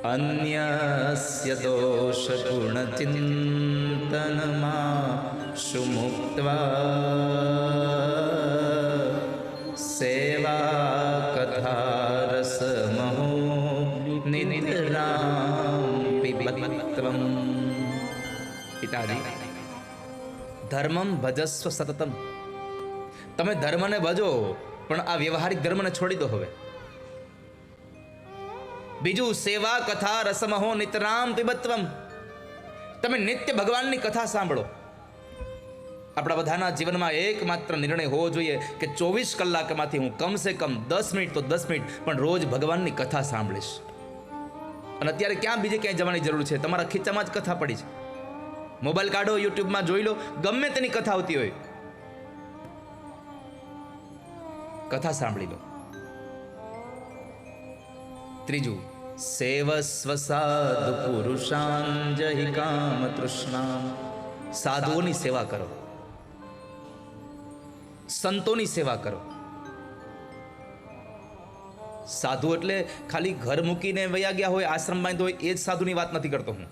અન્યસ્ય દોષ ગુણ ચિંતનમાં સુમુક્ત્વા સેવા કથા રસમહો નિદ્રામ પિબત્વમ. પિતાજી, ધર્મમ ભજસ્વ સતતમ. તમે ધર્મને ભજો, પણ આ વ્યવહારિક ધર્મને છોડી દો હવે. બીજું, સેવા કથા રસમહો નિતરામ પિબત્વમ. તમે નિત્ય ભગવાનની કથા સાંભળો. આપણા બધાના જીવનમાં એકમાત્ર નિર્ણય હોવો જોઈએ કે 24 કલાકમાંથી હું કમસે કમ 10 મિનિટ તો 10 મિનિટ પણ રોજ ભગવાનની કથા સાંભળીશ. અને અત્યારે ક્યાં બીજે ક્યાંય જવાની જરૂર છે? તમારા ખીચામાં જ કથા પડી છે. મોબાઈલ કાઢો, યુટ્યુબમાં જોઈ લો, ગમે તેની કથા આવતી હોય, કથા સાંભળી લો. ત્રીજું, સેવસ્વ સાધુ પુરુષાન જહિ કામ તૃષ્ણા. સાધુઓની સેવા કરો, સંતોની સેવા કરો. સાધુ એટલે ખાલી ઘર મૂકીને વયા ગયા હોય, આશ્રમ બાંધ્યો હોય, એ જ સાધુની વાત નથી કરતો હું.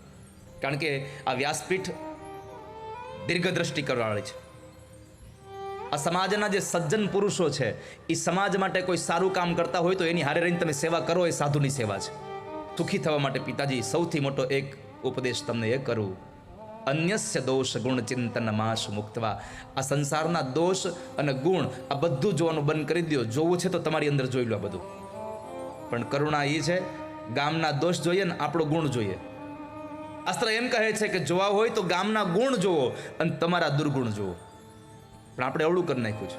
કારણ કે આ વ્યાસપીઠ દીર્ઘદ્રષ્ટિ કરવાવાળી છે. આ સમાજના જે સજ્જન પુરુષો છે એ સમાજ માટે કોઈ સારું કામ કરતા હોય તો એની હારે રહીને તમે સેવા કરો, એ સાધુની સેવા છે. સુખી થવા માટે પિતાજી સૌથી મોટો એક ઉપદેશ તમને એ કરું, અન્યસ્ય દોષ ગુણ ચિંતન માશ મુક્તવા. આ સંસારના દોષ અને ગુણ આ બધું જોવાનું બંધ કરી દો. જોવું છે તો તમારી અંદર જોઈ લો બધું. પણ કરુણા એ છે, ગામના દોષ જોઈએ ને આપણો ગુણ જોઈએ. શાસ્ત્ર એમ કહે છે કે જોવા હોય તો ગામના ગુણ જોવો અને તમારા દુર્ગુણ જોવો. પણ આપણે અવળું કરી નાખ્યું છે.